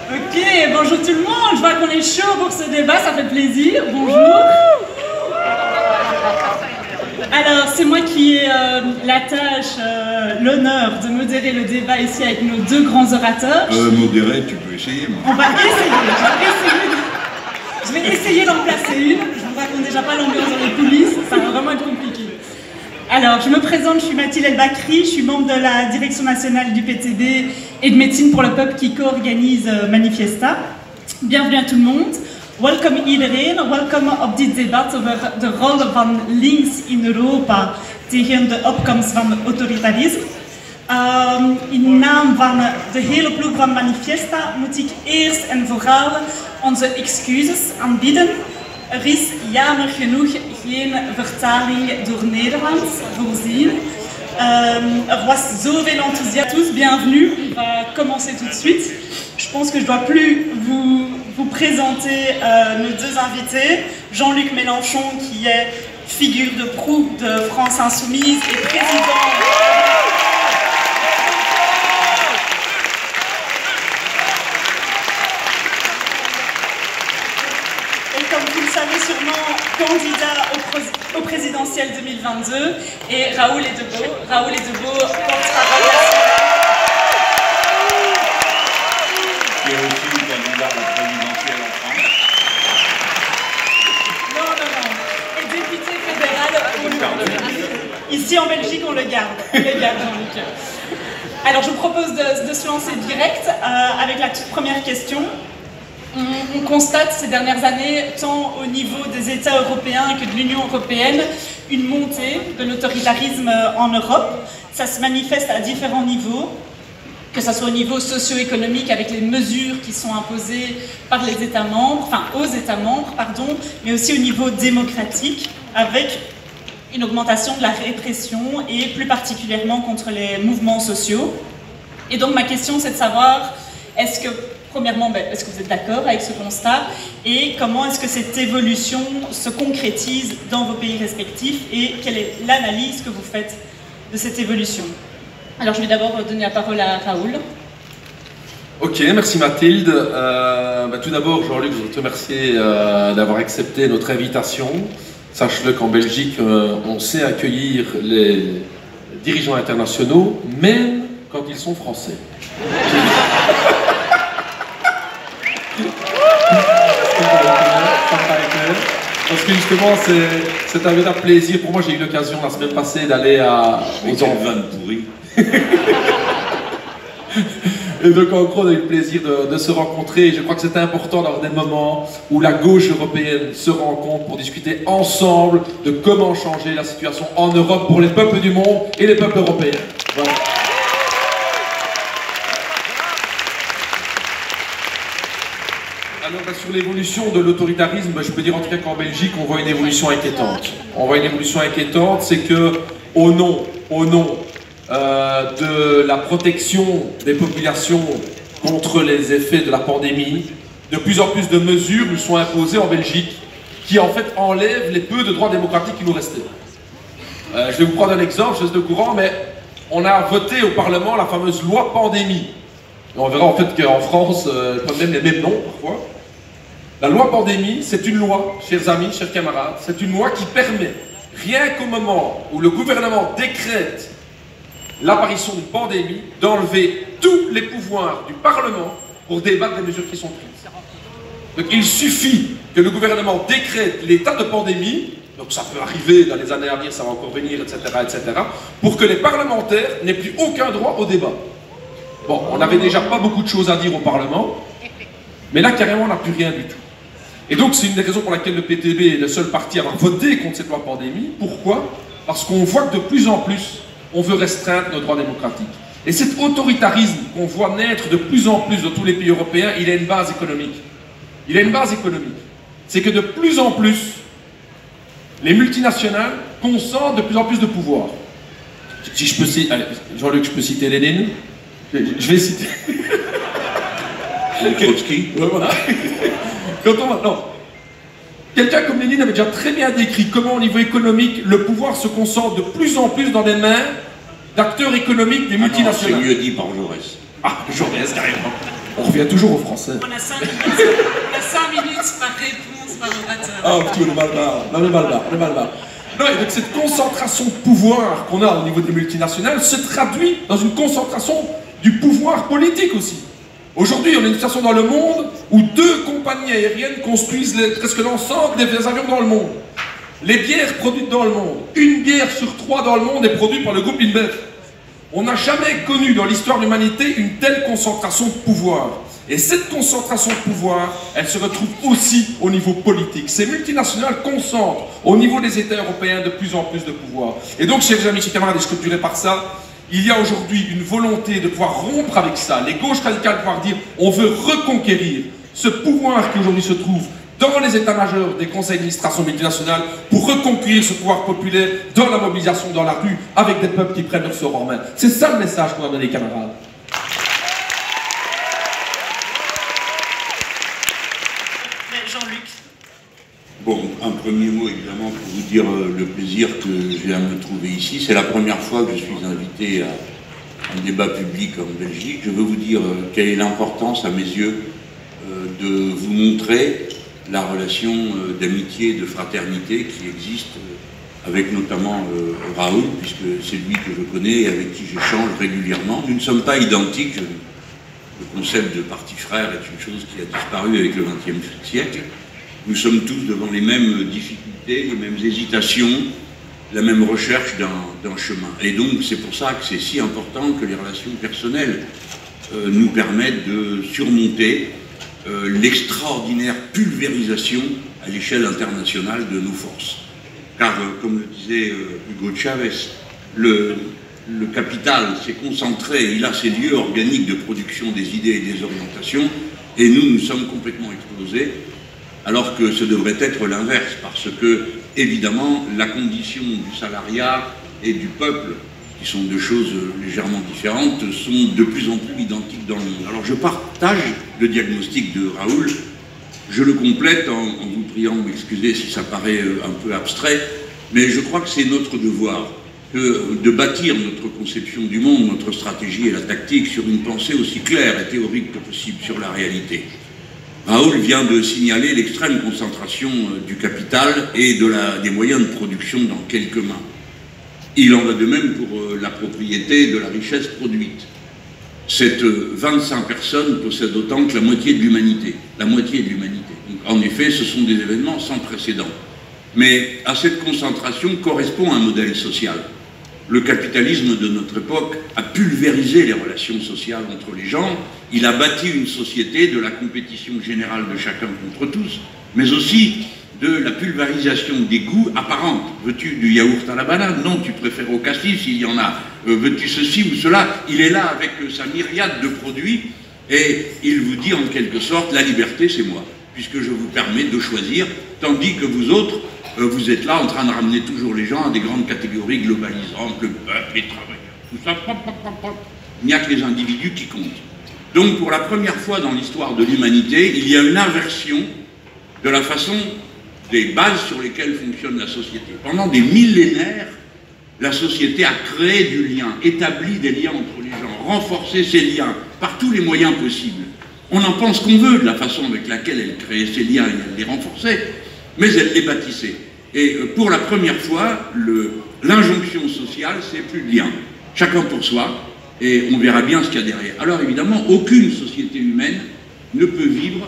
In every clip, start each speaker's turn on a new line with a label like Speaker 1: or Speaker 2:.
Speaker 1: Ok, bonjour tout le monde, je vois qu'on est chaud pour ce débat, ça fait plaisir, bonjour. Alors, c'est moi qui ai la tâche, l'honneur de modérer le débat ici avec nos deux grands orateurs.
Speaker 2: Modérer, tu peux essayer.
Speaker 1: On va essayer, je vais essayer d'en placer une, je vous raconte déjà pas l'ambiance dans les coulisses, ça va vraiment être compliqué. Alors, je me présente, je suis Mathilde El Bakri, je suis membre de la direction nationale du PTB et de Médecine pour le Peuple qui co-organise Manifesta. Bienvenue à tout le monde. Welkom iedereen, welkom op dit debat over de rol van links in Europa tegen de opkomst van autoritarisme. In naam van de hele ploeg van Manifesta moet ik eerst en vooral onze excuses aanbieden. Er is jammer genoeg geen vertaling door Nederlands voorzien. Er was zoveel enthousiasme. Tous, bienvenue. On va commencer tout de suite. Je pense que je ne dois plus vous présenter nos deux invités. Jean-Luc Mélenchon, qui est figure de proue de France Insoumise et président... sûrement candidat au présidentiel 2022, et Raoul Edebo, porte-parole national.
Speaker 2: Qui est aussi candidat au présidentiel en France.
Speaker 1: Non. Et député fédéral pour le... Ici en Belgique, on le garde, Jean-Luc. Alors je vous propose de se lancer direct avec la toute première question. On constate ces dernières années, tant au niveau des États européens que de l'Union européenne, une montée de l'autoritarisme en Europe. Ça se manifeste à différents niveaux, que ce soit au niveau socio-économique avec les mesures qui sont imposées par les États membres, aux États membres, mais aussi au niveau démocratique avec une augmentation de la répression et plus particulièrement contre les mouvements sociaux. Et donc ma question, c'est de savoir, premièrement, est-ce que vous êtes d'accord avec ce constat et comment est-ce que cette évolution se concrétise dans vos pays respectifs et quelle est l'analyse que vous faites de cette évolution? Alors je vais d'abord donner la parole à Raoul.
Speaker 3: Ok, merci Mathilde. Tout d'abord, Jean-Luc, je veux te remercier d'avoir accepté notre invitation. Sache-le qu'en Belgique, on sait accueillir les dirigeants internationaux, même quand ils sont français. Parce que justement, c'est un véritable plaisir. Pour moi, j'ai eu l'occasion la semaine passée d'aller aux
Speaker 2: vannes pourries.
Speaker 3: Et donc, en gros, on a eu le plaisir de se rencontrer. Et je crois que c'est important d'avoir des moments où la gauche européenne se rencontre pour discuter ensemble de comment changer la situation en Europe pour les peuples du monde et les peuples européens. Voilà. Alors, sur l'évolution de l'autoritarisme, je peux dire en tout cas qu'en Belgique, on voit une évolution inquiétante. On voit une évolution inquiétante, c'est que au nom de la protection des populations contre les effets de la pandémie, de plus en plus de mesures nous sont imposées en Belgique qui en fait enlèvent les peu de droits démocratiques qui nous restaient. Je vais vous prendre un exemple, je suis au courant, mais on a voté au Parlement la fameuse loi pandémie. Et on verra en fait qu'en France, ils prennent même les mêmes noms parfois. La loi pandémie, c'est une loi, chers amis, chers camarades, c'est une loi qui permet, rien qu'au moment où le gouvernement décrète l'apparition d'une pandémie, d'enlever tous les pouvoirs du Parlement pour débattre des mesures qui sont prises. Donc il suffit que le gouvernement décrète l'état de pandémie, donc ça peut arriver dans les années à venir, ça va encore venir, etc., pour que les parlementaires n'aient plus aucun droit au débat. Bon, on n'avait déjà pas beaucoup de choses à dire au Parlement, mais là, carrément, on n'a plus rien du tout. Et donc, c'est une des raisons pour laquelle le PTB est le seul parti à avoir voté contre cette loi pandémie. Pourquoi? Parce qu'on voit que de plus en plus, on veut restreindre nos droits démocratiques. Et cet autoritarisme qu'on voit naître de plus en plus dans tous les pays européens, il a une base économique. Il a une base économique. C'est que de plus en plus, les multinationales concentrent de plus en plus de pouvoir. Si je peux citer... Allez, Jean-Luc, je peux citer Lénine. Je vais citer...
Speaker 2: Trotsky.
Speaker 3: Voilà. Non. Quelqu'un comme Lénine avait déjà très bien décrit comment au niveau économique, le pouvoir se concentre de plus en plus dans les mains d'acteurs économiques des multinationales.
Speaker 2: C'est mieux dit par Jaurès.
Speaker 3: Ah, Jaurès, carrément. On revient toujours aux Français.
Speaker 1: On a 5 minutes par réponse par orateur.
Speaker 3: Ah, putain, on est mal barre. On est mal barre. Non, et donc cette concentration de pouvoir qu'on a au niveau des multinationales se traduit dans une concentration du pouvoir politique aussi. Aujourd'hui, on a une situation dans le monde où 2 compagnies aériennes construisent presque l'ensemble des avions dans le monde. Les bières produites dans le monde, 1 bière sur 3 dans le monde est produite par le groupe InBev. On n'a jamais connu dans l'histoire de l'humanité une telle concentration de pouvoir. Et cette concentration de pouvoir, elle se retrouve aussi au niveau politique. Ces multinationales concentrent au niveau des États européens de plus en plus de pouvoir. Et donc, chers amis, chers camarades, et je conclurai par ça, il y a aujourd'hui une volonté de pouvoir rompre avec ça. Les gauches radicales pouvoir dire, on veut reconquérir ce pouvoir qui aujourd'hui se trouve dans les états-majors des conseils d'administration multinationales pour reconquérir ce pouvoir populaire dans la mobilisation dans la rue avec des peuples qui prennent leur sort en main. C'est ça le message qu'on a donné, camarades.
Speaker 1: Jean-Luc.
Speaker 2: Bon, un premier mot évidemment pour vous dire le plaisir que j'ai à me trouver ici. C'est la première fois que je suis invité à un débat public en Belgique. Je veux vous dire quelle est l'importance à mes yeux de vous montrer la relation d'amitié, de fraternité qui existe avec notamment Raoul, puisque c'est lui que je connais et avec qui j'échange régulièrement. Nous ne sommes pas identiques. Le concept de parti frère est une chose qui a disparu avec le XXe siècle. Nous sommes tous devant les mêmes difficultés, les mêmes hésitations, la même recherche d'un chemin. Et donc c'est pour ça que c'est si important que les relations personnelles nous permettent de surmonter l'extraordinaire pulvérisation à l'échelle internationale de nos forces. Car, comme le disait Hugo Chavez, le capital s'est concentré, il a ses lieux organiques de production des idées et des orientations, et nous sommes complètement explosés, alors que ce devrait être l'inverse, parce que, évidemment, la condition du salariat et du peuple, qui sont deux choses légèrement différentes, sont de plus en plus identiques dans le monde. Alors je partage le diagnostic de Raoul, je le complète en vous priant de m'excuser si ça paraît un peu abstrait, mais je crois que c'est notre devoir de bâtir notre conception du monde, notre stratégie et la tactique sur une pensée aussi claire et théorique que possible sur la réalité. Raoul vient de signaler l'extrême concentration du capital et des moyens de production dans quelques mains. Il en va de même pour la propriété de la richesse produite. Cette 25 personnes possèdent autant que la moitié de l'humanité. La moitié de l'humanité. En effet, ce sont des événements sans précédent. Mais à cette concentration correspond un modèle social. Le capitalisme de notre époque a pulvérisé les relations sociales entre les gens. Il a bâti une société de la compétition générale de chacun contre tous, mais aussi de la pulvérisation des goûts apparents. Veux-tu du yaourt à la banane? Non, tu préfères au cassis s'il y en a. Veux-tu ceci ou cela? Il est là avec sa myriade de produits et il vous dit en quelque sorte, la liberté c'est moi, puisque je vous permets de choisir, tandis que vous autres, vous êtes là en train de ramener toujours les gens à des grandes catégories globalisantes, le peuple, les travailleurs, tout ça, il n'y a que les individus qui comptent. Donc pour la première fois dans l'histoire de l'humanité, il y a une inversion de la façon des bases sur lesquelles fonctionne la société. Pendant des millénaires, la société a créé du lien, établi des liens entre les gens, renforcé ces liens par tous les moyens possibles. On en pense qu'on veut de la façon avec laquelle elle créait ces liens et elle les renforçait, mais elle les bâtissait. Et pour la première fois, l'injonction sociale, c'est plus de lien. Chacun pour soi, et on verra bien ce qu'il y a derrière. Alors évidemment, aucune société humaine ne peut vivre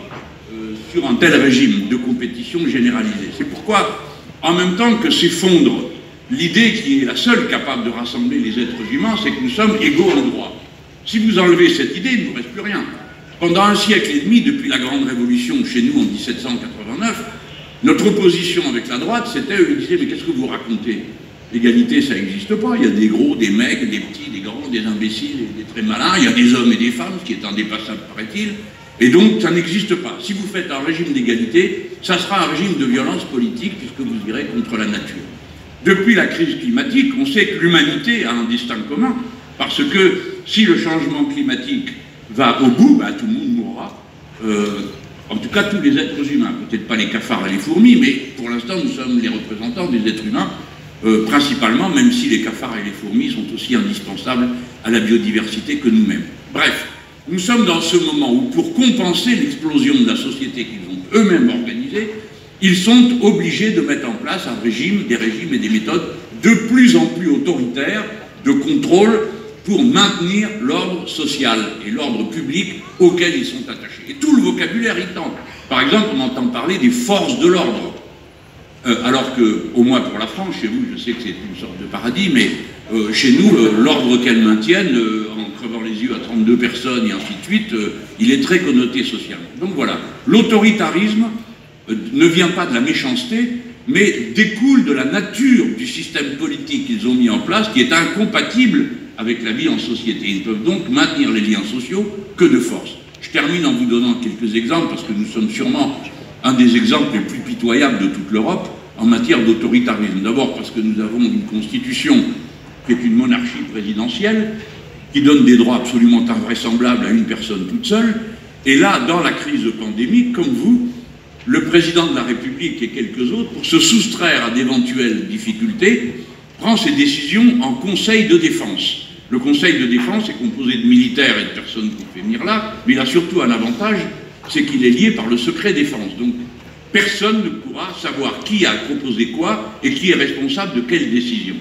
Speaker 2: sur un tel régime de compétition généralisée. C'est pourquoi, en même temps que s'effondre l'idée qui est la seule capable de rassembler les êtres humains, c'est que nous sommes égaux en droit. Si vous enlevez cette idée, il ne vous reste plus rien. Pendant un siècle et demi, depuis la Grande Révolution chez nous en 1789, notre opposition avec la droite, c'était, eux, ils disaient, mais qu'est-ce que vous racontez? L'égalité, ça n'existe pas. Il y a des gros, des maigres, des petits, des grands, des imbéciles, des très malins. Il y a des hommes et des femmes, ce qui est indépassable, paraît-il. Et donc, ça n'existe pas. Si vous faites un régime d'égalité, ça sera un régime de violence politique, puisque vous irez contre la nature. Depuis la crise climatique, on sait que l'humanité a un destin commun, parce que si le changement climatique va au bout, bah, tout le monde mourra. En tout cas, tous les êtres humains. Peut-être pas les cafards et les fourmis, mais pour l'instant, nous sommes les représentants des êtres humains, principalement, même si les cafards et les fourmis sont aussi indispensables à la biodiversité que nous-mêmes. Bref, Nous sommes dans ce moment où, pour compenser l'explosion de la société qu'ils ont eux-mêmes organisée, ils sont obligés de mettre en place un régime, des régimes et des méthodes de plus en plus autoritaires de contrôle pour maintenir l'ordre social et l'ordre public auquel ils sont attachés. Et tout le vocabulaire y tente. Par exemple, on entend parler des forces de l'ordre. Alors que, au moins pour la France, chez vous, je sais que c'est une sorte de paradis, mais chez nous, l'ordre qu'elles maintiennent, en crevant les yeux à 32 personnes et ainsi de suite, il est très connoté socialement. Donc voilà, l'autoritarisme ne vient pas de la méchanceté, mais découle de la nature du système politique qu'ils ont mis en place, qui est incompatible avec la vie en société. Ils ne peuvent donc maintenir les liens sociaux que de force. Je termine en vous donnant quelques exemples, parce que nous sommes sûrement un des exemples les plus pitoyables de toute l'Europe en matière d'autoritarisme. D'abord parce que nous avons une constitution qui est une monarchie présidentielle, qui donne des droits absolument invraisemblables à une personne toute seule. Et là, dans la crise pandémique, comme vous, le président de la République et quelques autres, pour se soustraire à d'éventuelles difficultés, prend ses décisions en Conseil de défense. Le Conseil de défense est composé de militaires et de personnes qu'on fait venir là, mais il a surtout un avantage, c'est qu'il est lié par le secret défense. Donc personne ne pourra savoir qui a proposé quoi et qui est responsable de quelle décision.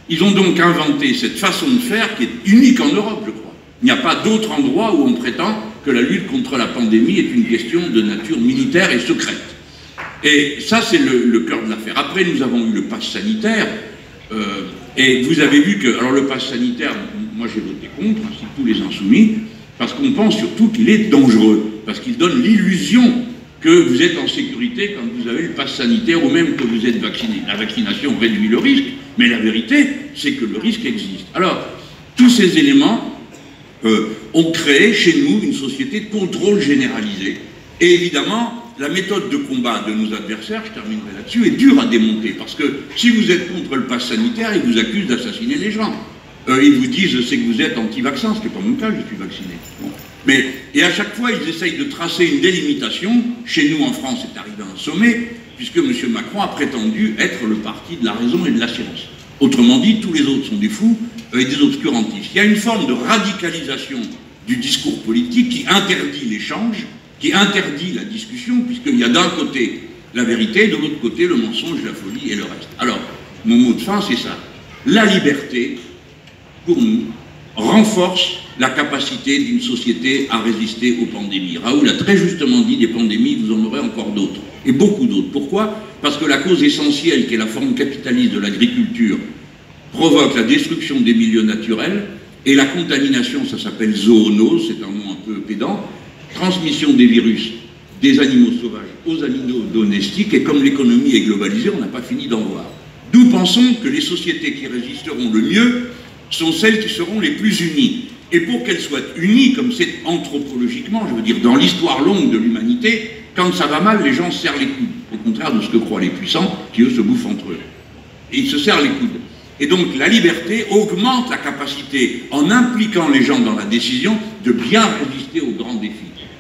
Speaker 2: Ils ont donc inventé cette façon de faire qui est unique en Europe, je crois. Il n'y a pas d'autre endroit où on prétend que la lutte contre la pandémie est une question de nature militaire et secrète. Et ça, c'est le cœur de l'affaire. Après, nous avons eu le pass sanitaire, et vous avez vu que, alors le pass sanitaire, moi j'ai voté contre, ainsi que tous les insoumis, parce qu'on pense surtout qu'il est dangereux, parce qu'il donne l'illusion que vous êtes en sécurité quand vous avez le pass sanitaire ou même que vous êtes vacciné. La vaccination réduit le risque, mais la vérité, c'est que le risque existe. Alors, tous ces éléments ont créé chez nous une société de contrôle généralisé. Et évidemment, la méthode de combat de nos adversaires, je terminerai là-dessus, est dure à démonter, parce que si vous êtes contre le pass sanitaire, ils vous accusent d'assassiner les gens. Ils vous disent c'est que vous êtes anti-vaccin, ce qui n'est pas mon cas, je suis vacciné. Bon. Et à chaque fois, ils essayent de tracer une délimitation. Chez nous, en France, c'est arrivé à un sommet, puisque M. Macron a prétendu être le parti de la raison et de la science. Autrement dit, tous les autres sont des fous et des obscurantistes. Il y a une forme de radicalisation du discours politique qui interdit l'échange, qui interdit la discussion, puisqu'il y a d'un côté la vérité, de l'autre côté le mensonge, la folie et le reste. Alors, mon mot de fin, c'est ça. La liberté, pour nous, renforce la capacité d'une société à résister aux pandémies. Raoul a très justement dit des pandémies, vous en aurez encore d'autres, et beaucoup d'autres. Pourquoi? Parce que la cause essentielle, qui est la forme capitaliste de l'agriculture, provoque la destruction des milieux naturels, et la contamination, ça s'appelle zoonose, c'est un nom un peu pédant, transmission des virus des animaux sauvages aux animaux domestiques, et comme l'économie est globalisée, on n'a pas fini d'en voir. D'où pensons que les sociétés qui résisteront le mieux sont celles qui seront les plus unies. Et pour qu'elles soient unies, comme c'est anthropologiquement, je veux dire, dans l'histoire longue de l'humanité, quand ça va mal, les gens se serrent les coudes, au contraire de ce que croient les puissants, qui eux se bouffent entre eux. Et ils se serrent les coudes. Et donc la liberté augmente la capacité, en impliquant les gens dans la décision, de bien résister aux grands défis.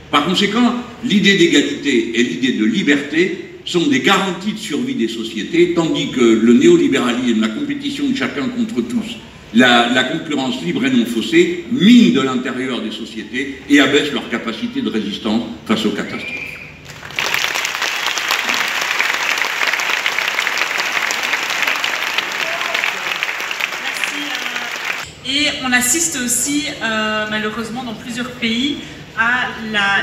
Speaker 2: Par conséquent, l'idée d'égalité et l'idée de liberté sont des garanties de survie des sociétés, tandis que le néolibéralisme, la compétition de chacun contre tous, la concurrence libre et non faussée, mine de l'intérieur des sociétés et abaisse leur capacité de résistance face aux catastrophes.
Speaker 1: Et on assiste aussi, malheureusement, dans plusieurs pays, à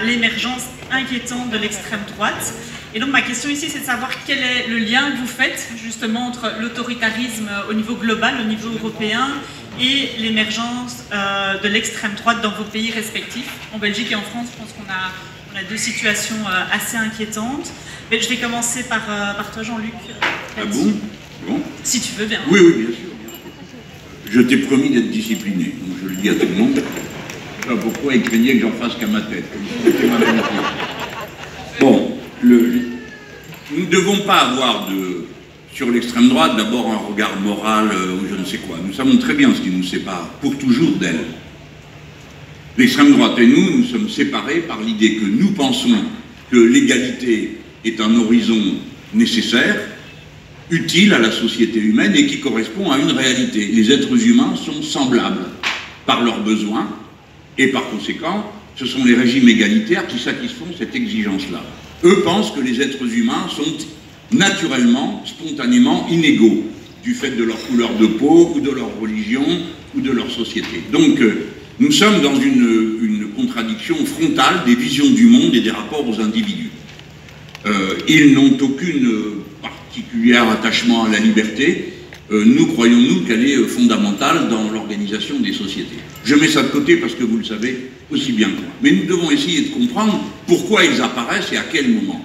Speaker 1: l'émergence inquiétante de l'extrême droite. Et donc ma question ici, c'est de savoir quel est le lien que vous faites justement entre l'autoritarisme au niveau global, au niveau européen, et l'émergence de l'extrême droite dans vos pays respectifs. En Belgique et en France, je pense qu'on a deux situations assez inquiétantes. Mais je vais commencer par toi, Jean-Luc.
Speaker 2: Ah bon? Bon.
Speaker 1: Si tu veux bien.
Speaker 2: Oui, oui, bien sûr. Je t'ai promis d'être discipliné, donc je le dis à tout le monde. Je ne sais pas pourquoi il craignait que j'en fasse qu'à ma tête. Bon, nous ne devons pas avoir sur l'extrême droite d'abord un regard moral ou je ne sais quoi. Nous savons très bien ce qui nous sépare, pour toujours d'elle. L'extrême droite et nous sommes séparés par l'idée que nous pensons que l'égalité est un horizon nécessaire, utile à la société humaine et qui correspond à une réalité. Les êtres humains sont semblables par leurs besoins et par conséquent ce sont les régimes égalitaires qui satisfont cette exigence-là. Eux pensent que les êtres humains sont naturellement, spontanément inégaux, du fait de leur couleur de peau, ou de leur religion, ou de leur société. Donc, nous sommes dans une contradiction frontale des visions du monde et des rapports aux individus. Ils n'ont aucune particulier attachement à la liberté. Nous croyons-nous qu'elle est fondamentale dans l'organisation des sociétés. Je mets ça de côté parce que vous le savez aussi bien que moi. Mais nous devons essayer de comprendre pourquoi ils apparaissent et à quel moment.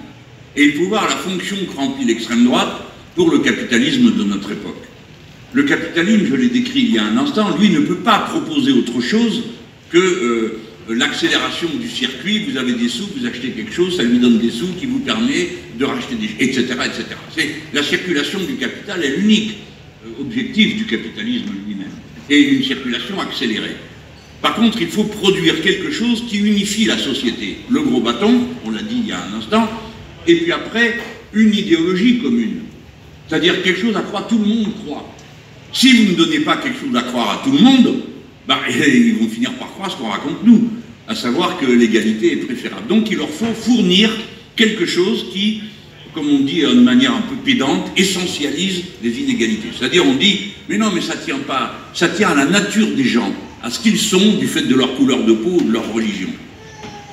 Speaker 2: Et il faut voir la fonction que remplit l'extrême droite pour le capitalisme de notre époque. Le capitalisme, je l'ai décrit il y a un instant, lui ne peut pas proposer autre chose que l'accélération du circuit. Vous avez des sous, vous achetez quelque chose, ça lui donne des sous qui vous permet de racheter des choses, etc., etc. La circulation du capital est l'unique objectif du capitalisme lui-même, et une circulation accélérée. Par contre, il faut produire quelque chose qui unifie la société. Le gros bâton, on l'a dit il y a un instant, et puis après, une idéologie commune. C'est-à-dire quelque chose à quoi tout le monde croit. Si vous ne donnez pas quelque chose à croire à tout le monde, bah, ils vont finir par croire ce qu'on raconte nous, à savoir que l'égalité est préférable. Donc il leur faut fournir quelque chose qui, comme on dit de manière un peu pédante, essentialise les inégalités. C'est-à-dire on dit, mais non, mais ça tient pas, ça tient à la nature des gens, à ce qu'ils sont du fait de leur couleur de peau ou de leur religion.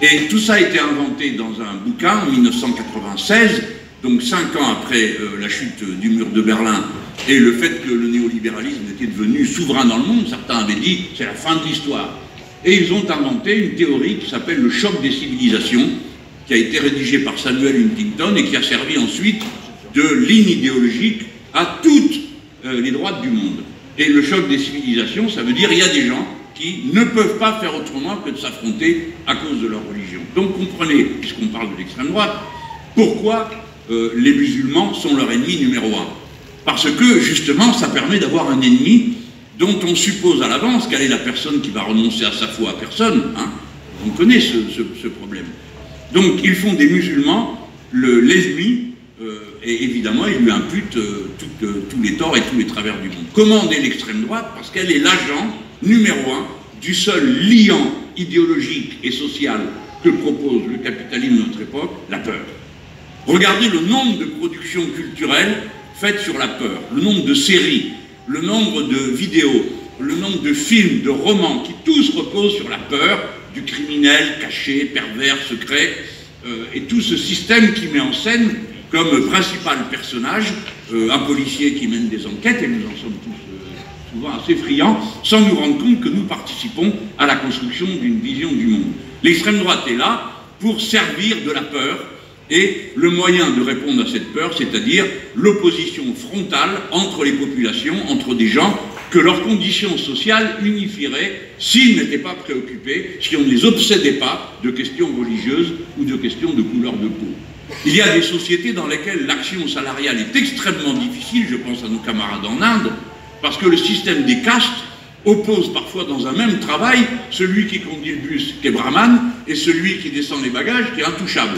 Speaker 2: Et tout ça a été inventé dans un bouquin en 1996, donc 5 ans après la chute du mur de Berlin et le fait que le néolibéralisme était devenu souverain dans le monde. Certains avaient dit c'est la fin de l'histoire. Et ils ont inventé une théorie qui s'appelle le choc des civilisations, qui a été rédigée par Samuel Huntington et qui a servi ensuite de ligne idéologique à toutes les droites du monde. Et le choc des civilisations, ça veut dire qu'il y a des gens qui ne peuvent pas faire autrement que de s'affronter à cause de leur religion. Donc comprenez, puisqu'on parle de l'extrême droite, pourquoi les musulmans sont leur ennemi numéro 1. Parce que, justement, ça permet d'avoir un ennemi dont on suppose à l'avance quelle est la personne qui va renoncer à sa foi à personne. Hein. On connaît ce problème. Donc, ils font des musulmans l'ennemi, et évidemment, ils lui imputent tous les torts et tous les travers du monde. Comment est l'extrême droite? Parce qu'elle est l'agent numéro 1 du seul liant idéologique et social que propose le capitalisme de notre époque, la peur. Regardez le nombre de productions culturelles faites sur la peur, le nombre de séries, le nombre de vidéos, le nombre de films, de romans, qui tous reposent sur la peur du criminel caché, pervers, secret, et tout ce système qui met en scène comme principal personnage un policier qui mène des enquêtes, et nous en sommes tous souvent assez friands, sans nous rendre compte que nous participons à la construction d'une vision du monde. L'extrême droite est là pour servir de la peur, et le moyen de répondre à cette peur, c'est-à-dire l'opposition frontale entre les populations, entre des gens que leurs conditions sociales unifieraient s'ils n'étaient pas préoccupés, si on ne les obsédait pas de questions religieuses ou de questions de couleur de peau. Il y a des sociétés dans lesquelles l'action salariale est extrêmement difficile, je pense à nos camarades en Inde, parce que le système des castes oppose parfois dans un même travail celui qui conduit le bus, qui est brahman, et celui qui descend les bagages, qui est intouchable.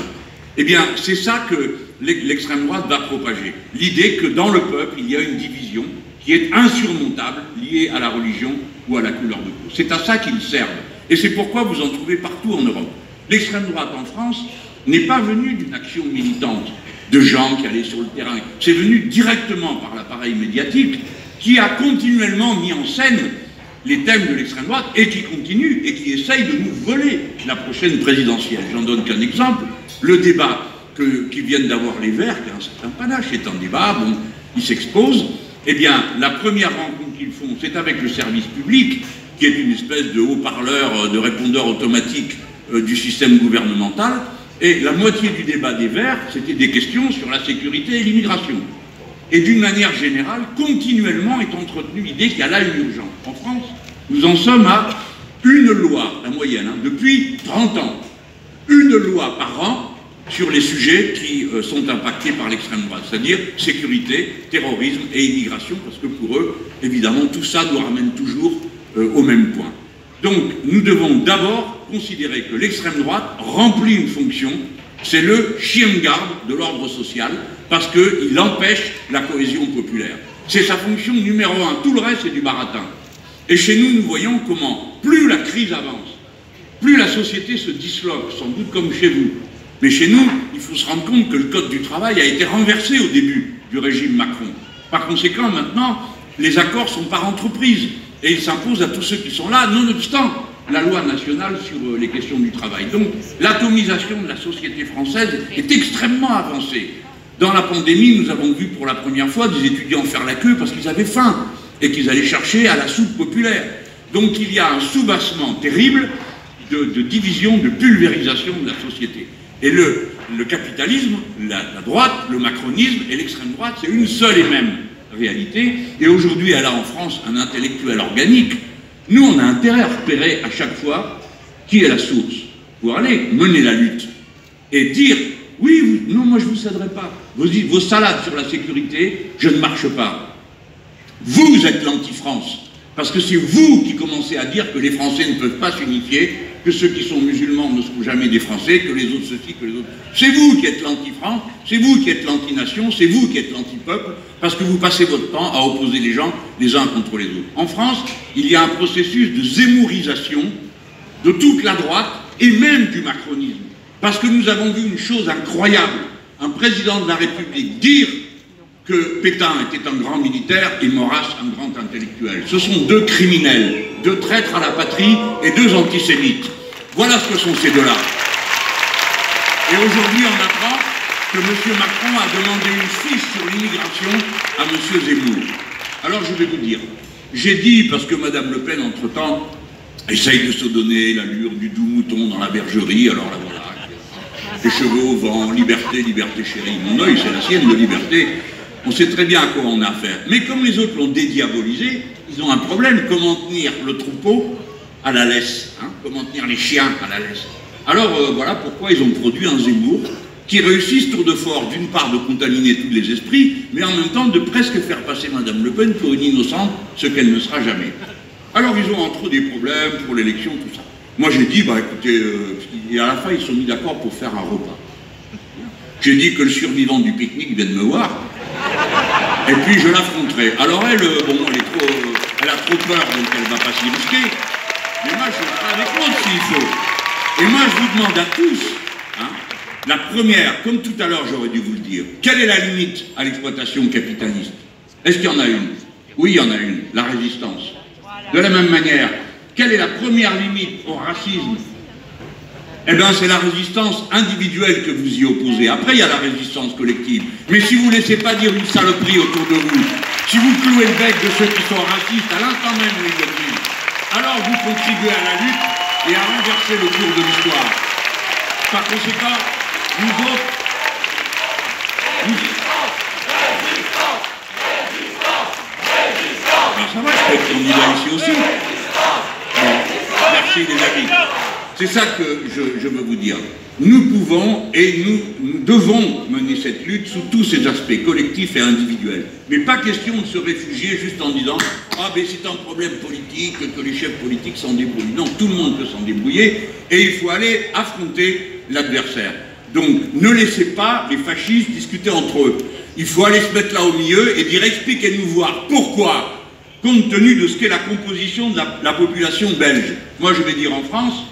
Speaker 2: Eh bien, c'est ça que l'extrême droite va propager. L'idée que dans le peuple, il y a une division qui est insurmontable, liée à la religion ou à la couleur de peau. C'est à ça qu'ils servent. Et c'est pourquoi vous en trouvez partout en Europe. L'extrême droite en France n'est pas venue d'une action militante de gens qui allaient sur le terrain. C'est venu directement par l'appareil médiatique qui a continuellement mis en scène les thèmes de l'extrême droite et qui continue et qui essaye de nous voler la prochaine présidentielle. J'en donne qu'un exemple. Le débat qu'ils viennent d'avoir les Verts, qui a un certain panache, c'est un débat, bon, ils s'exposent. Eh bien, la première rencontre qu'ils font, c'est avec le service public, qui est une espèce de haut-parleur, de répondeur automatique du système gouvernemental. Et la moitié du débat des Verts, c'était des questions sur la sécurité et l'immigration. Et d'une manière générale, continuellement est entretenue l'idée qu'il y a là une urgence. En France, nous en sommes à une loi, la moyenne, hein, depuis 30 ans. Une loi par an sur les sujets qui sont impactés par l'extrême droite, c'est-à-dire sécurité, terrorisme et immigration, parce que pour eux, évidemment, tout ça nous ramène toujours au même point. Donc, nous devons d'abord considérer que l'extrême droite remplit une fonction, c'est le chien de garde de l'ordre social, parce qu'il empêche la cohésion populaire. C'est sa fonction numéro 1, tout le reste c'est du baratin. Et chez nous, nous voyons comment, plus la crise avance, plus la société se disloque, sans doute comme chez vous. Mais chez nous, il faut se rendre compte que le code du travail a été renversé au début du régime Macron. Par conséquent, maintenant, les accords sont par entreprise et ils s'imposent à tous ceux qui sont là, nonobstant la loi nationale sur les questions du travail. Donc, l'atomisation de la société française est extrêmement avancée. Dans la pandémie, nous avons vu pour la première fois des étudiants faire la queue parce qu'ils avaient faim et qu'ils allaient chercher à la soupe populaire. Donc, il y a un soubassement terrible de division, de pulvérisation de la société. Et le capitalisme, la droite, le macronisme et l'extrême droite, c'est une seule et même réalité. Et aujourd'hui, elle a en France un intellectuel organique. Nous, on a intérêt à repérer à chaque fois qui est la source pour aller mener la lutte et dire oui, non, moi je ne vous céderai pas. Vos salades sur la sécurité, je ne marche pas. Vous êtes l'anti-France. Parce que c'est vous qui commencez à dire que les Français ne peuvent pas s'unifier, que ceux qui sont musulmans ne seront jamais des Français, que les autres ceci, que les autres... C'est vous qui êtes l'anti-France, c'est vous qui êtes l'anti-nation, c'est vous qui êtes l'anti-peuple, parce que vous passez votre temps à opposer les gens les uns contre les autres. En France, il y a un processus de zémourisation de toute la droite et même du macronisme. Parce que nous avons vu une chose incroyable, un président de la République dire que Pétain était un grand militaire et Maurras un grand intellectuel. Ce sont deux criminels, deux traîtres à la patrie et deux antisémites. Voilà ce que sont ces deux-là. Et aujourd'hui, on apprend que M. Macron a demandé une fiche sur l'immigration à M. Zemmour. Alors je vais vous dire, j'ai dit, parce que Mme Le Pen, entre-temps, essaye de se donner l'allure du doux mouton dans la bergerie, alors là voilà, les cheveux au vent, liberté, liberté chérie. Mon œil, c'est la sienne de liberté. On sait très bien à quoi on a affaire. Mais comme les autres l'ont dédiabolisé, ils ont un problème. Comment tenir le troupeau à la laisse, hein? Comment tenir les chiens à la laisse. Alors voilà pourquoi ils ont produit un Zemmour qui réussit ce tour de force, d'une part de contaminer tous les esprits, mais en même temps de presque faire passer Mme Le Pen pour une innocente, ce qu'elle ne sera jamais. Alors ils ont entre eux des problèmes pour l'élection, tout ça. Moi j'ai dit, bah écoutez, et à la fin ils se sont mis d'accord pour faire un repas. J'ai dit que le survivant du pique-nique vienne me voir. Et puis je l'affronterai. Alors elle, bon, elle a trop peur, donc elle ne va pas s'y risquer. Mais moi, je serai avec l'autre s'il faut. Et moi, je vous demande à tous, hein, la première, comme tout à l'heure, j'aurais dû vous le dire, quelle est la limite à l'exploitation capitaliste? Est-ce qu'il y en a une? Oui, il y en a une, la résistance. De la même manière, quelle est la première limite au racisme? Eh bien, c'est la résistance individuelle que vous y opposez. Après, il y a la résistance collective. Mais si vous ne laissez pas dire une saloperie autour de vous, si vous clouez le bec de ceux qui sont racistes à l'instant même où ils le disent, alors vous contribuez à la lutte et à renverser le cours de l'histoire. Par conséquent, nous autres... Ben, ça va, je peux être candidat ici aussi. Bon, merci les amis. C'est ça que je veux vous dire. Nous pouvons et nous devons mener cette lutte sous tous ses aspects, collectifs et individuels. Mais pas question de se réfugier juste en disant « Ah, ben c'est un problème politique, que les chefs politiques s'en débrouillent. » Non, tout le monde peut s'en débrouiller et il faut aller affronter l'adversaire. Donc, ne laissez pas les fascistes discuter entre eux. Il faut aller se mettre là au milieu et dire « Expliquez-nous voir pourquoi, compte tenu de ce qu'est la composition de la population belge. » Moi, je vais dire en France,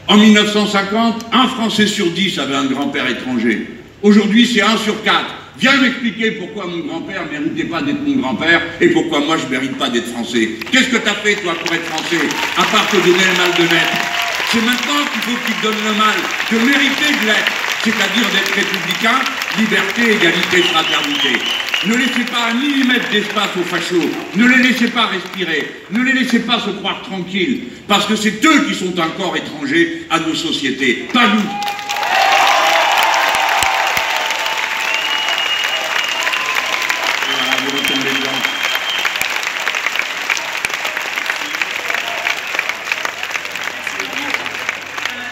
Speaker 2: en 1950, 1 Français sur 10 avait un grand-père étranger. Aujourd'hui, c'est 1 sur 4. Viens m'expliquer pourquoi mon grand-père ne méritait pas d'être mon grand-père et pourquoi moi je ne mérite pas d'être français. Qu'est-ce que tu as fait, toi, pour être français, à part te donner le mal de naître? C'est maintenant qu'il faut qu'il te donne le mal de mériter de l'être, c'est-à-dire d'être républicain, liberté, égalité, fraternité. Ne laissez pas un millimètre d'espace aux fachos, ne les laissez pas respirer, ne les laissez pas se croire tranquilles, parce que c'est eux qui sont encore étrangers à nos sociétés, pas nous. Voilà, vous retombez dedans.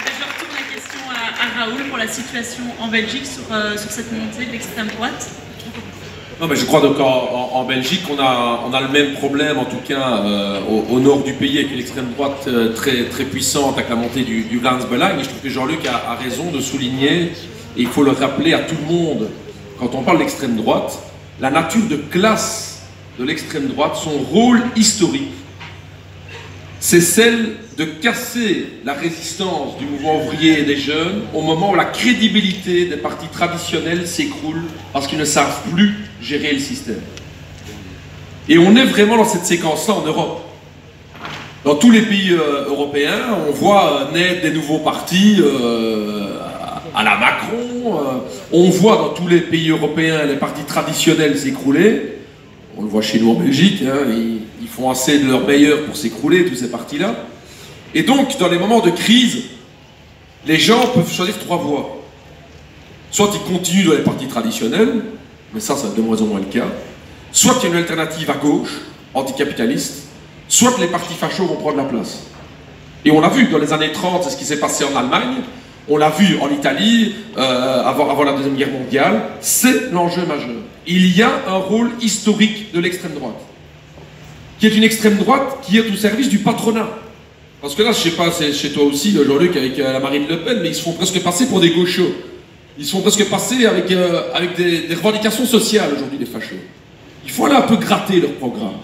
Speaker 1: Je retourne la question à Raoul pour la situation en Belgique sur cette montée de l'extrême droite.
Speaker 3: Non, mais je crois donc en Belgique, on a le même problème, en tout cas au nord du pays, avec une extrême droite très, très puissante avec la montée du Vlaams-Belang. Et je trouve que Jean-Luc a raison de souligner, et il faut le rappeler à tout le monde, quand on parle d'extrême droite, la nature de classe de l'extrême droite, son rôle historique, c'est celle de casser la résistance du mouvement ouvrier et des jeunes au moment où la crédibilité des partis traditionnels s'écroule parce qu'ils ne savent plus gérer le système. Et on est vraiment dans cette séquence-là en Europe. Dans tous les pays européens, on voit naître des nouveaux partis à la Macron. On voit dans tous les pays européens les partis traditionnels s'écrouler. On le voit chez nous en Belgique, hein, ils font assez de leur meilleur pour s'écrouler, tous ces partis-là. Et donc, dans les moments de crise, les gens peuvent choisir trois voies. Soit ils continuent dans les partis traditionnels, mais ça va être de moins en moins le cas. Soit qu'il y a une alternative à gauche, anticapitaliste, soit les partis fachos vont prendre la place. Et on l'a vu dans les années 30, c'est ce qui s'est passé en Allemagne, on l'a vu en Italie, avant la Deuxième Guerre mondiale, c'est l'enjeu majeur. Il y a un rôle historique de l'extrême droite, qui est une extrême droite qui est au service du patronat. Parce que là, je sais pas, c'est chez toi aussi, Jean-Luc, avec la Marine Le Pen, mais ils se font presque passer pour des gauchos. Ils se font presque passer avec des revendications sociales aujourd'hui, les fachos. Il faut aller un peu gratter leur programme.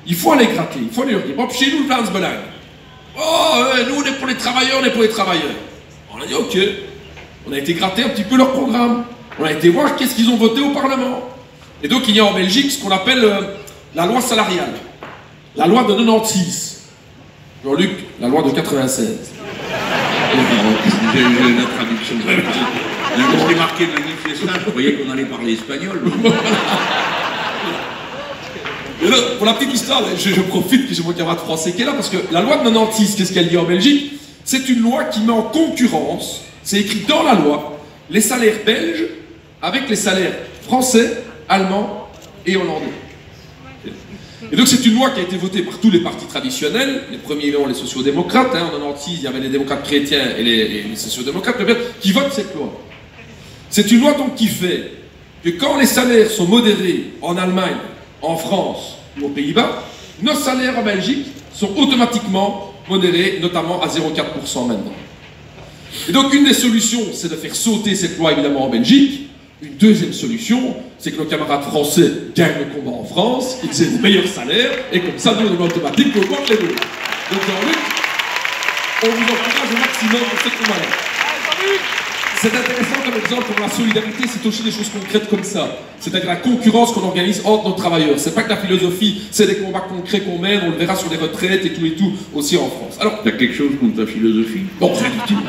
Speaker 3: Il faut aller gratter, il faut aller leur dire, bon, chez nous, le Vlaams Belang. Oh, nous, on est pour les travailleurs, on est pour les travailleurs. On a dit, ok. On a été gratter un petit peu leur programme. On a été voir qu'est-ce qu'ils ont voté au Parlement. Et donc, il y a en Belgique ce qu'on appelle la loi salariale. La loi de 96. Jean-Luc, la loi de 96.
Speaker 2: J'ai la traduction. Je l'ai marqué manifestant, je croyais qu'on allait parler espagnol.
Speaker 3: Et là, pour la petite histoire, je profite que j'ai mon camarade français qui est là, parce que la loi de 96, qu'est-ce qu'elle dit en Belgique? C'est une loi qui met en concurrence, c'est écrit dans la loi, les salaires belges avec les salaires français, allemands et hollandais. Et donc c'est une loi qui a été votée par tous les partis traditionnels, les premiers étant les sociodémocrates, hein, en 96 il y avait les démocrates chrétiens et les sociodémocrates, qui votent cette loi. C'est une loi donc qui fait que quand les salaires sont modérés en Allemagne, en France ou aux Pays-Bas, nos salaires en Belgique sont automatiquement modérés, notamment à 0,4% maintenant. Et donc une des solutions, c'est de faire sauter cette loi évidemment en Belgique. Une deuxième solution, c'est que nos camarades français gagnent le combat en France, qu'ils aient des meilleurs salaires, et comme ça, nous, on est automatique pour voir les deux. Donc Jean-Luc, on vous encourage au maximum pour ce combat-là. C'est intéressant comme exemple pour la solidarité, c'est aussi des choses concrètes comme ça. C'est-à-dire la concurrence qu'on organise entre nos travailleurs. C'est pas que la philosophie, c'est des combats concrets qu'on mène, on le verra sur les retraites et tout, aussi en France. Alors,
Speaker 2: t'as quelque chose contre ta philosophie?
Speaker 3: Non, rien du tout.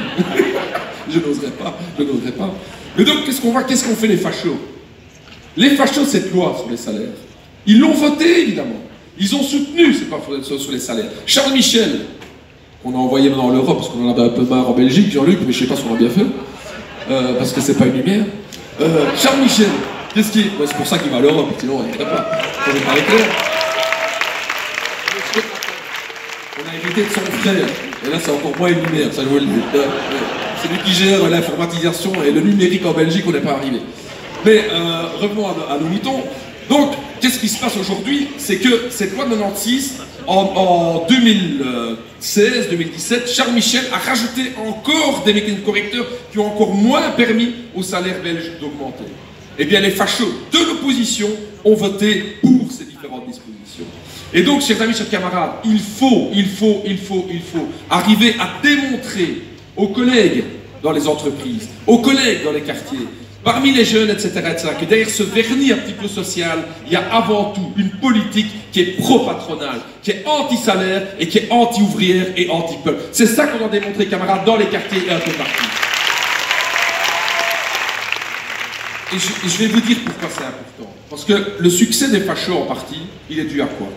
Speaker 3: Je n'oserais pas. Mais donc, qu'est-ce qu'on fait les fachos? Les fachos, cette loi sur les salaires, ils l'ont votée, évidemment. Ils ont soutenu, c'est pas sur les salaires. Charles Michel, qu'on a envoyé maintenant en Europe, parce qu'on en avait un peu marre en Belgique, Jean-Luc, mais je sais pas si on a bien fait. Parce que c'est pas une lumière. Charles Michel, qu'est-ce qui est... Ouais, c'est pour ça qu'il va à l'Europe, sinon on n'irait pas. On est pas clair. On a hérité de son frère, et là c'est encore moins une lumière, ça je vous le dis. C'est lui qui gère l'informatisation et le numérique en Belgique, on n'est pas arrivé. Mais revenons à nos moutons. Donc, qu'est-ce qui se passe aujourd'hui? C'est que cette loi de 96, en 2016-2017, Charles Michel a rajouté encore des mécanismes correcteurs qui ont encore moins permis aux salaires belges d'augmenter. Eh bien, les fachos de l'opposition ont voté pour ces différentes dispositions. Et donc, chers amis, chers camarades, il faut arriver à démontrer aux collègues dans les entreprises, aux collègues dans les quartiers, parmi les jeunes, etc., que derrière ce vernis un petit peu social, il y a avant tout une politique qui est pro-patronale, qui est anti-salaire et qui est anti-ouvrière et anti-peuple. C'est ça qu'on doit démontrer, camarades, dans les quartiers et un peu partout. Et je vais vous dire pourquoi c'est important. Parce que le succès des fachos en partie, il est dû à quoi?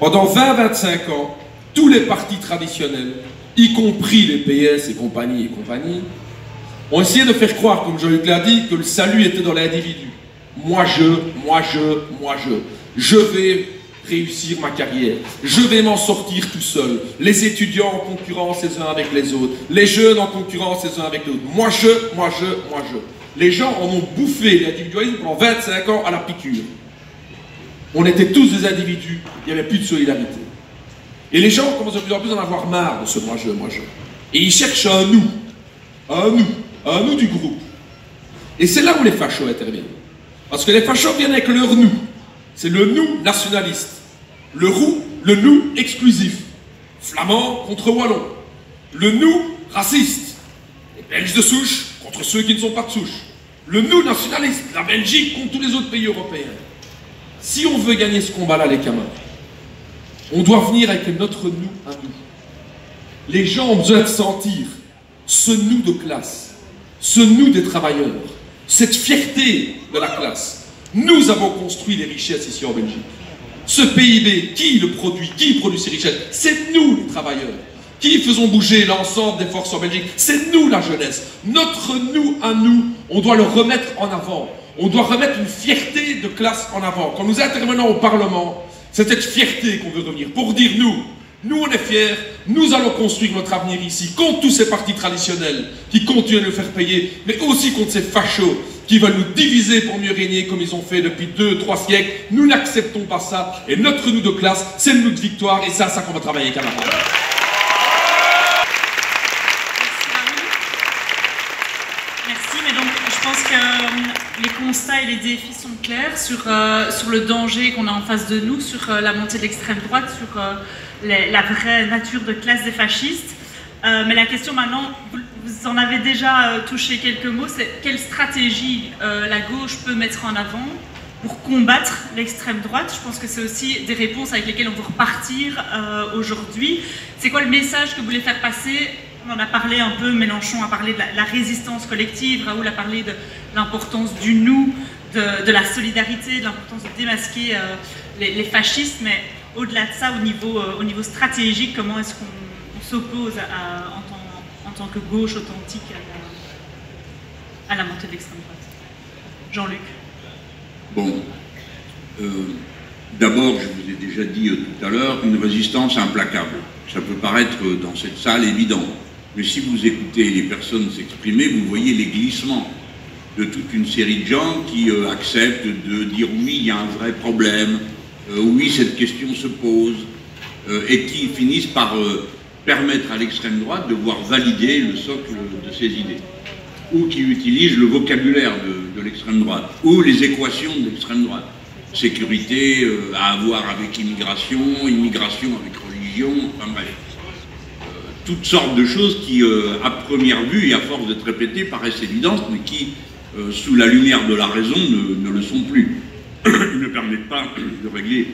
Speaker 3: Pendant 20-25 ans, tous les partis traditionnels, y compris les PS et compagnie, ont essayé de faire croire, comme Jean-Luc l'a dit, que le salut était dans l'individu. Moi je vais réussir ma carrière, je vais m'en sortir tout seul. Les étudiants en concurrence les uns avec les autres, les jeunes en concurrence les uns avec les autres. Moi je. Les gens en ont bouffé l'individualisme pendant 25 ans à la piqûre. On était tous des individus, il n'y avait plus de solidarité. Et les gens commencent de plus en plus à en avoir marre de ce moi je. Et ils cherchent un nous du groupe. Et c'est là où les fachos interviennent. Parce que les fachos viennent avec leur nous. C'est le nous nationaliste. Le nous exclusif. Flamands contre Wallons. Le nous raciste. Les Belges de souche contre ceux qui ne sont pas de souche. Le nous nationaliste. La Belgique contre tous les autres pays européens. Si on veut gagner ce combat-là, les camarades, on doit venir avec notre nous à nous. Les gens ont besoin de sentir ce nous de classe, ce nous des travailleurs, cette fierté de la classe. Nous avons construit les richesses ici en Belgique. Ce PIB, qui le produit? Qui produit ces richesses? C'est nous, les travailleurs. Qui faisons bouger l'ensemble des forces en Belgique? C'est nous, la jeunesse. Notre nous à nous, on doit le remettre en avant. On doit remettre une fierté de classe en avant. Quand nous intervenons au Parlement, c'est cette fierté qu'on veut revenir pour dire nous on est fiers, nous allons construire notre avenir ici, contre tous ces partis traditionnels qui continuent de le faire payer, mais aussi contre ces fachos qui veulent nous diviser pour mieux régner comme ils ont fait depuis 2-3 siècles. Nous n'acceptons pas ça, et notre nous de classe, c'est le nous de victoire, et c'est à ça qu'on va travailler, camarades.
Speaker 1: Merci, mais donc je pense que les constats et les défis sont clairs sur le danger qu'on a en face de nous, sur la montée de l'extrême droite, sur la vraie nature de classe des fascistes. Mais la question maintenant, vous en avez déjà touché quelques mots, c'est quelle stratégie la gauche peut mettre en avant pour combattre l'extrême droite. Je pense que c'est aussi des réponses avec lesquelles on veut repartir aujourd'hui. C'est quoi le message que vous voulez faire passer? On en a parlé un peu, Mélenchon a parlé de la résistance collective, Raoul a parlé de l'importance du nous, de la solidarité, de l'importance de démasquer les fascistes, mais au-delà de ça, au niveau stratégique, comment est-ce qu'on s'oppose en tant que gauche authentique à la montée de l'extrême droite? Jean-Luc.
Speaker 2: Bon, d'abord, je vous ai déjà dit tout à l'heure, une résistance implacable. Ça peut paraître dans cette salle évident, mais si vous écoutez les personnes s'exprimer, vous voyez les glissements de toute une série de gens qui acceptent de dire oui, il y a un vrai problème, oui, cette question se pose, et qui finissent par permettre à l'extrême droite de voir valider le socle de ses idées, ou qui utilisent le vocabulaire de l'extrême droite, ou les équations de l'extrême droite. Sécurité à avoir avec immigration, immigration avec religion, enfin bref. Toutes sortes de choses qui, à première vue et à force d'être répétées, paraissent évidentes, mais qui, sous la lumière de la raison, ne le sont plus. Ils ne permettent pas de régler